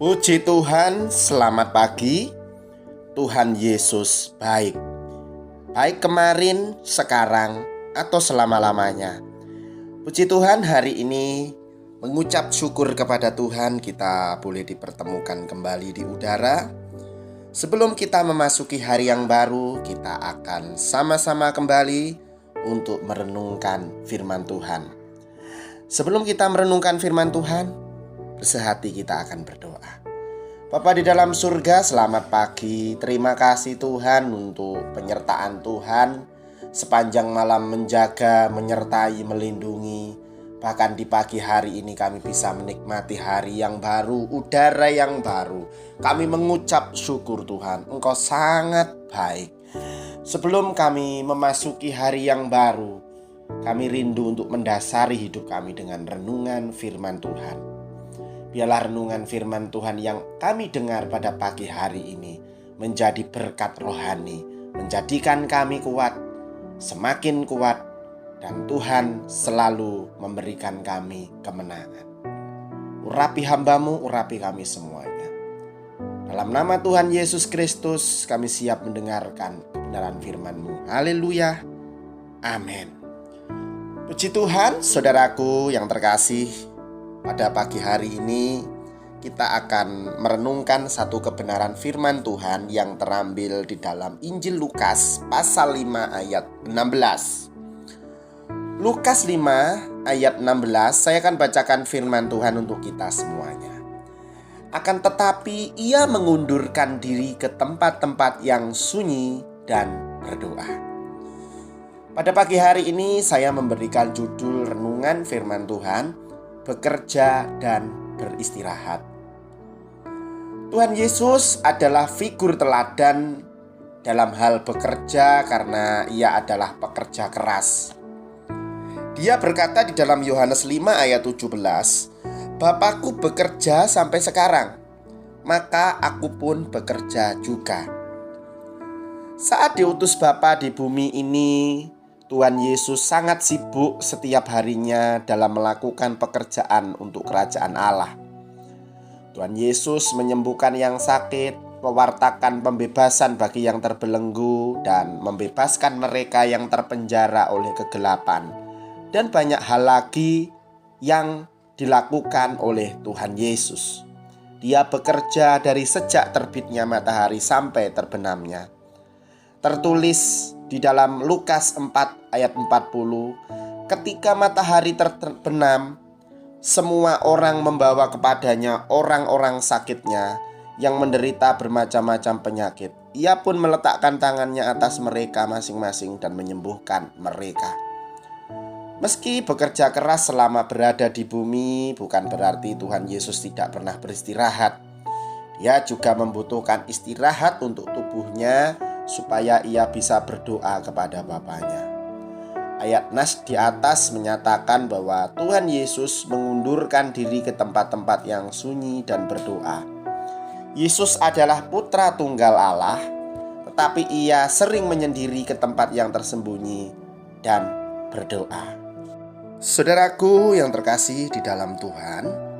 Puji Tuhan, selamat pagi. Tuhan Yesus baik. Baik kemarin, sekarang, atau selama-lamanya. Puji Tuhan, hari ini mengucap syukur kepada Tuhan kita boleh dipertemukan kembali di udara. Sebelum kita memasuki hari yang baru, kita akan sama-sama kembali untuk merenungkan firman Tuhan. Sebelum kita merenungkan firman Tuhan, bersehati kita akan berdoa. Bapa di dalam surga, selamat pagi. Terima kasih Tuhan untuk penyertaan Tuhan sepanjang malam menjaga, menyertai, melindungi. Bahkan di pagi hari ini kami bisa menikmati hari yang baru, udara yang baru. Kami mengucap syukur Tuhan, Engkau sangat baik. Sebelum kami memasuki hari yang baru, kami rindu untuk mendasari hidup kami dengan renungan firman Tuhan. Biarlah renungan firman Tuhan yang kami dengar pada pagi hari ini menjadi berkat rohani, menjadikan kami kuat, semakin kuat, dan Tuhan selalu memberikan kami kemenangan. Urapi hamba-Mu, urapi kami semuanya. Dalam nama Tuhan Yesus Kristus, kami siap mendengarkan kebenaran firman-Mu. Haleluya. Amin. Puji Tuhan, saudaraku yang terkasih. Pada pagi hari ini kita akan merenungkan satu kebenaran firman Tuhan yang terambil di dalam Injil Lukas pasal 5 ayat 16. Lukas 5 ayat 16, saya akan bacakan firman Tuhan untuk kita semuanya. Akan tetapi ia mengundurkan diri ke tempat-tempat yang sunyi dan berdoa. Pada pagi hari ini saya memberikan judul renungan firman Tuhan, bekerja dan beristirahat. Tuhan Yesus adalah figur teladan dalam hal bekerja karena ia adalah pekerja keras. Dia berkata di dalam Yohanes 5 ayat 17, Bapakku bekerja sampai sekarang, maka aku pun bekerja juga. Saat diutus Bapa di bumi ini, Tuhan Yesus sangat sibuk setiap harinya dalam melakukan pekerjaan untuk kerajaan Allah. Tuhan Yesus menyembuhkan yang sakit, mewartakan pembebasan bagi yang terbelenggu, dan membebaskan mereka yang terpenjara oleh kegelapan. Dan banyak hal lagi yang dilakukan oleh Tuhan Yesus. Dia bekerja dari sejak terbitnya matahari sampai terbenamnya. Tertulis di dalam Lukas 4 ayat 40, ketika matahari terbenam, semua orang membawa kepadanya orang-orang sakitnya yang menderita bermacam-macam penyakit. Ia pun meletakkan tangannya atas mereka masing-masing dan menyembuhkan mereka. Meski bekerja keras selama berada di bumi, bukan berarti Tuhan Yesus tidak pernah beristirahat. Dia juga membutuhkan istirahat untuk tubuhnya, supaya ia bisa berdoa kepada Bapanya. Ayat nas di atas menyatakan bahwa Tuhan Yesus mengundurkan diri ke tempat-tempat yang sunyi dan berdoa. Yesus adalah putra tunggal Allah, tetapi ia sering menyendiri ke tempat yang tersembunyi dan berdoa. Saudaraku yang terkasih di dalam Tuhan,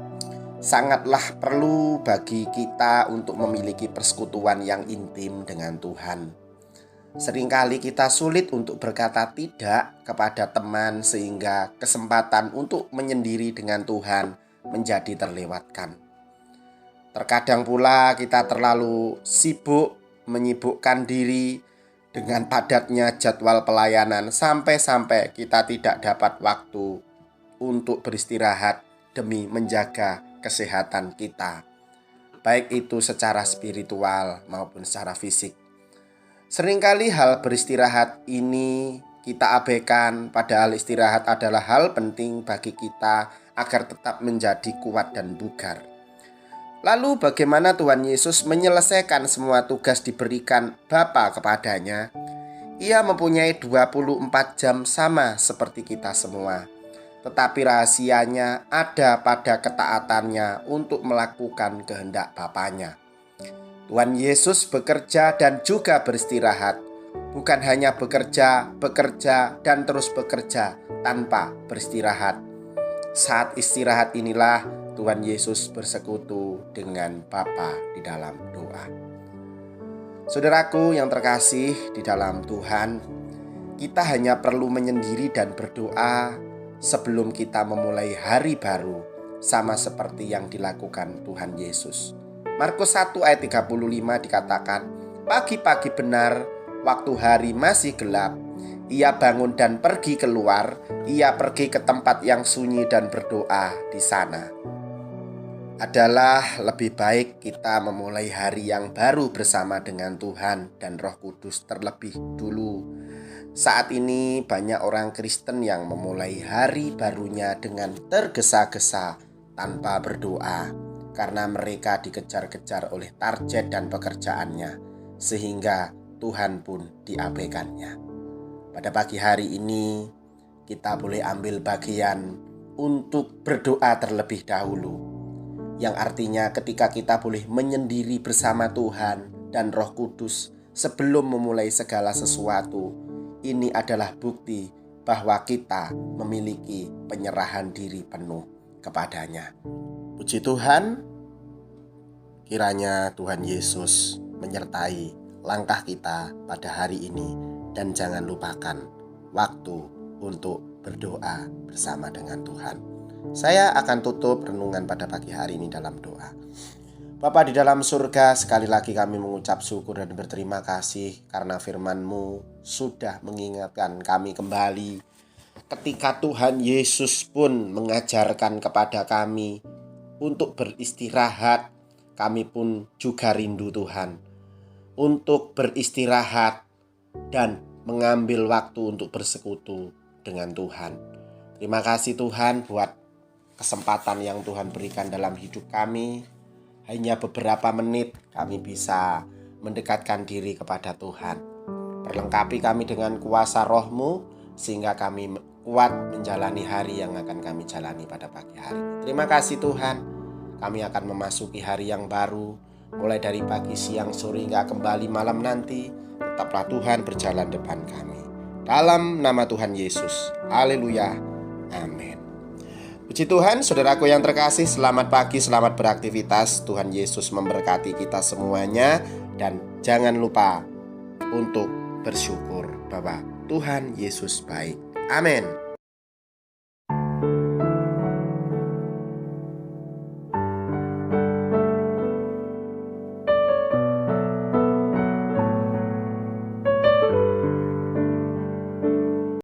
sangatlah perlu bagi kita untuk memiliki persekutuan yang intim dengan Tuhan. Seringkali kita sulit untuk berkata tidak kepada teman sehingga kesempatan untuk menyendiri dengan Tuhan menjadi terlewatkan. Terkadang pula kita terlalu sibuk menyibukkan diri dengan padatnya jadwal pelayanan sampai-sampai kita tidak dapat waktu untuk beristirahat demi menjaga kesehatan kita, baik itu secara spiritual maupun secara fisik. Seringkali hal beristirahat ini kita abaikan, padahal istirahat adalah hal penting bagi kita agar tetap menjadi kuat dan bugar. Lalu bagaimana Tuhan Yesus menyelesaikan semua tugas diberikan Bapa kepadanya? Ia mempunyai 24 jam sama seperti kita semua. Tetapi rahasianya ada pada ketaatannya untuk melakukan kehendak Bapanya. Tuhan Yesus bekerja dan juga beristirahat. Bukan hanya bekerja, dan terus bekerja tanpa beristirahat. Saat istirahat inilah Tuhan Yesus bersekutu dengan Bapa di dalam doa. Saudaraku yang terkasih di dalam Tuhan, kita hanya perlu menyendiri dan berdoa sebelum kita memulai hari baru, sama seperti yang dilakukan Tuhan Yesus. Markus 1 ayat 35 dikatakan, pagi-pagi benar, waktu hari masih gelap, ia bangun dan pergi keluar. Ia pergi ke tempat yang sunyi dan berdoa di sana. Adalah lebih baik kita memulai hari yang baru bersama dengan Tuhan dan Roh Kudus terlebih dulu. Saat ini banyak orang Kristen yang memulai hari barunya dengan tergesa-gesa tanpa berdoa, karena mereka dikejar-kejar oleh target dan pekerjaannya, sehingga Tuhan pun diabaikannya. Pada pagi hari ini, kita boleh ambil bagian untuk berdoa terlebih dahulu. Yang artinya ketika kita boleh menyendiri bersama Tuhan dan Roh Kudus sebelum memulai segala sesuatu, ini adalah bukti bahwa kita memiliki penyerahan diri penuh kepadanya. Puji Tuhan, kiranya Tuhan Yesus menyertai langkah kita pada hari ini. Dan jangan lupakan waktu untuk berdoa bersama dengan Tuhan. Saya akan tutup renungan pada pagi hari ini dalam doa. Bapa di dalam surga, sekali lagi kami mengucap syukur dan berterima kasih karena firman-Mu sudah mengingatkan kami kembali ketika Tuhan Yesus pun mengajarkan kepada kami untuk beristirahat. Kami pun juga rindu Tuhan untuk beristirahat dan mengambil waktu untuk bersekutu dengan Tuhan. Terima kasih Tuhan buat kesempatan yang Tuhan berikan dalam hidup kami. Hanya beberapa menit kami bisa mendekatkan diri kepada Tuhan. Perlengkapi kami dengan kuasa Roh-Mu sehingga kami kuat menjalani hari yang akan kami jalani pada pagi hari. Terima kasih Tuhan. Kami akan memasuki hari yang baru, mulai dari pagi, siang, sore hingga kembali malam nanti. Tetaplah Tuhan berjalan depan kami. Dalam nama Tuhan Yesus. Haleluya. Amin. Puji Tuhan, saudaraku yang terkasih, selamat pagi, selamat beraktivitas. Tuhan Yesus memberkati kita semuanya. Dan jangan lupa untuk bersyukur bahwa Tuhan Yesus baik. Amin.